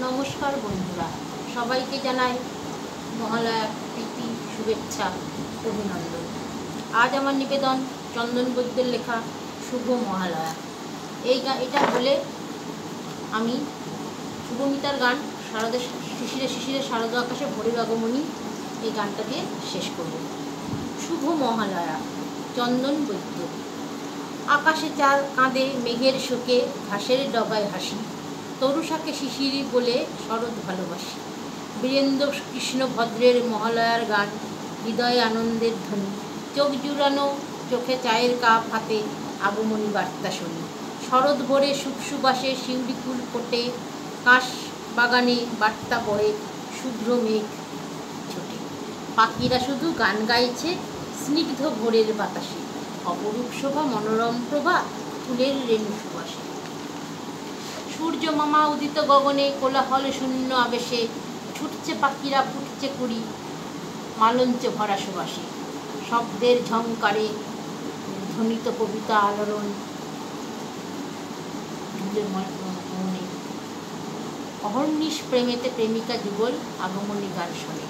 নমস্কার বন্ধুরা, সবাইকে জানাই মহালয়া প্রীতি, শুভেচ্ছা, অভিনন্দন। আজ আমার নিবেদন চন্দন বৈদ্যের লেখা শুভ মহালয়া। এটা বলে আমি শুভমিতার গান শারদের শিশিরে শিশিরে শারদ আকাশে ভোরের আগমনী এই গানটা দিয়ে শেষ করব। শুভ মহালয়া, চন্দন বৈদ্য। আকাশে চাঁদ কাঁদে মেঘের শোকে, ঘাসের ডগায় হাসি, তরুশাকে শিশিরি বলে শরৎ ভালোবাসি। বীরেন্দ্র কৃষ্ণ ভদ্রের মহালয়ার গান, হৃদয়ে আনন্দের ধ্বনি, চোখ জুড়ানো চোখে চায়ের কাপ হাতে আগমনী বার্তা শুনি। শরৎ ভোরে সুবাসে শিউলি ফুল ফোটে, কাশ বাগানে বার্তা পড়ে শুভ্র মেঘ ছোটে। পাখিরা শুধু গান গাইছে স্নিগ্ধ ভোরের বাতাসে, অপরূপ শোভা মনোরম প্রভা ফুলের রেণু সুবাসে। সূর্য মামা উদিত গগনে কোলাহল শূন্য আবেশে, ছুটছে পাখিরা ফুটছে কুড়ি মালঞ্চ ভরা সুবাসে। শব্দের ঝংকারে ধ্বনিত কবিতা আলোড়ন, মনে অহর্নিশ প্রেমেতে প্রেমিকা যুগল আগমনী গান শোনে।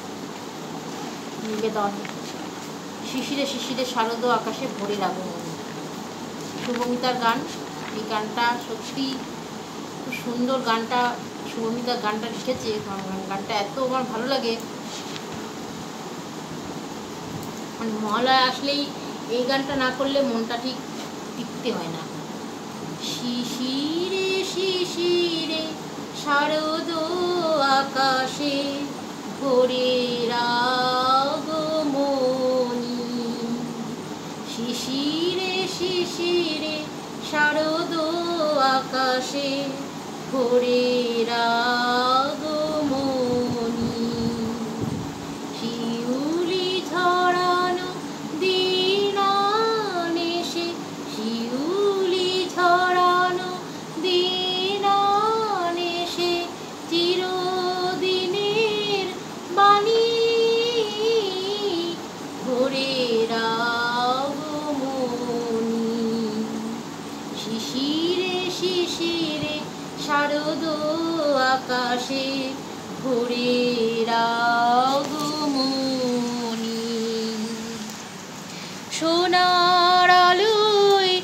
নিবেদন শিশিরে শিশিরে শারদ আকাশে ভোরের আগমনী, শুভমিতার গান। এই গানটা সত্যি খুব সুন্দর। গানটা শুভমিতার গানটা লিখেছে, গানটা এত আমার ভালো লাগে। মানে মহালয়া আসলেই এই গানটা না করলে মনটা ঠিক টিকতে হয় না। শিশিরে শিশিরে শারদ আকাশে ভোরের আগমনী, শিশিরে শিশিরে শারদ আকাশে ভোরের আগমনী। শিউলি ঝরানো দিন আনেসে, শিউলি ঝরানো দিন আনেসে, চিরদিনের বাণী ভোরের আগমনী। শিশিরে শিশিরে শারদ আকাশে ভোরের আগমনী। সোনার আলোয়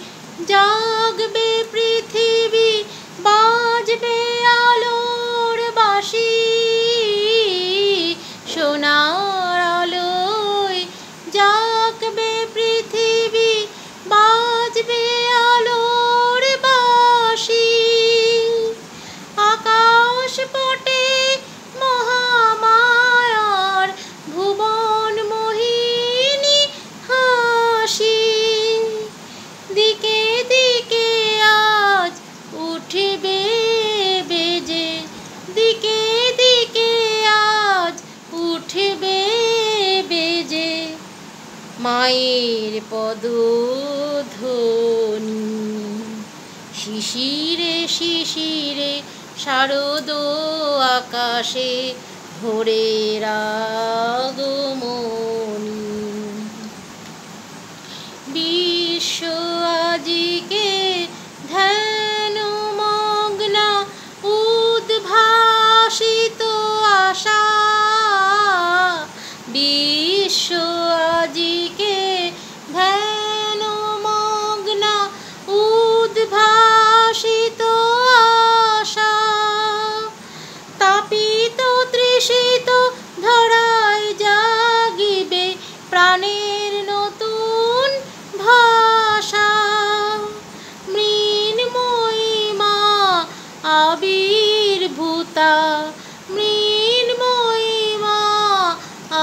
জাগবে পৃথিবী, বাজবে আলোর বাঁশি। সোনার আলোয় জাগবে পৃথিবী, বাজবে আলোর বাঁশি। আকাশ পটে মহামায়ার ভুবন মোহিনী হাসি। দিকে দিকে আজ উঠবে বেজে, দিকে দিকে আজ উঠবে বেজে মায়ের পদধ্বনি। শিশিরে শিশিরে শারদ আকাশে ভোরের আগমনী। বিশ্ব আজিকে ধ্যান মগ্না, উদ্ভাসিত আশা। বিশ্ব আজিকে ধ্যান মগ্না, উদ্ভাসিত আশা। তাপিত তৃষিত ধরায় জাগিবে প্রাণের নতুন ভাষা। মৃন্ময়ী মা আবির্ভূতা, মৃন্ময়ী মা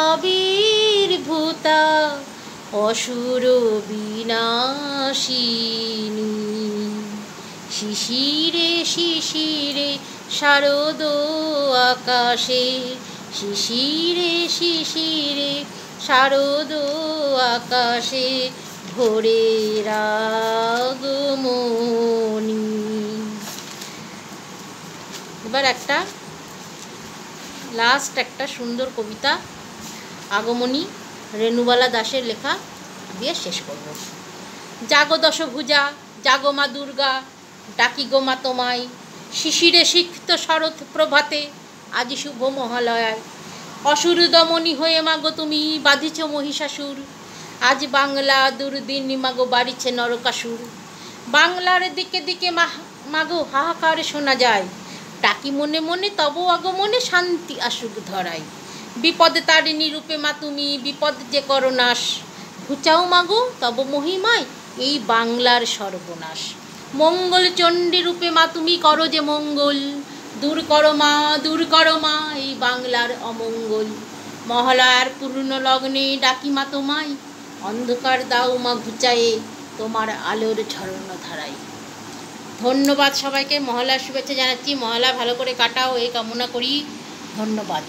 আবির্ভূতা, অসুর বিনাশিনী। শিশিরে শিশিরে শারদ আকাশে, শিশিরে শিশিরে শারদ আকাশে ভোরের আগমনী। এবার একটা লাস্ট একটা সুন্দর কবিতা আগমনী, রেণুবালা দাসের লেখা দিয়ে শেষ করব। জাগো দশভুজা, জাগো মা দুর্গা, ডাকি গো মা তোমায়, শিশিরে সিক্ত শরৎ প্রভাতে আজ শুভ মহালয়ায় অসুর দমনী হয়ে মাগো তুমি বাঁধিছ মহিষাসুর। আজ বাংলা দুর্দিন মাগো বাড়িছে নরকাসুর। বাংলার দিকে দিকে মাগো হাহাকার শোনা যায়, ডাকি মনে মনে তব আগমনে শান্তি আসুক ধরায়। বিপদ তারিণী রূপে মা তুমি বিপদ যে করো নাশ, ঘুচাও মাগো তব মহিমায় এই বাংলার সর্বনাশ। মঙ্গল চণ্ডী রূপে মা তুমি করো যে মঙ্গল, দূর করো মা এই বাংলার অমঙ্গল। মহালয়ার পূর্ণ লগ্নে ডাকি মা তোমায়, অন্ধকার দাও মা ঘুচায়ে তোমার আলোর ঝরনা ধারায়। ধন্যবাদ সবাইকে, মহালয়ার শুভেচ্ছা জানাচ্ছি। মহালয়া ভালো করে কাটাও এই কামনা করি। ধন্যবাদ।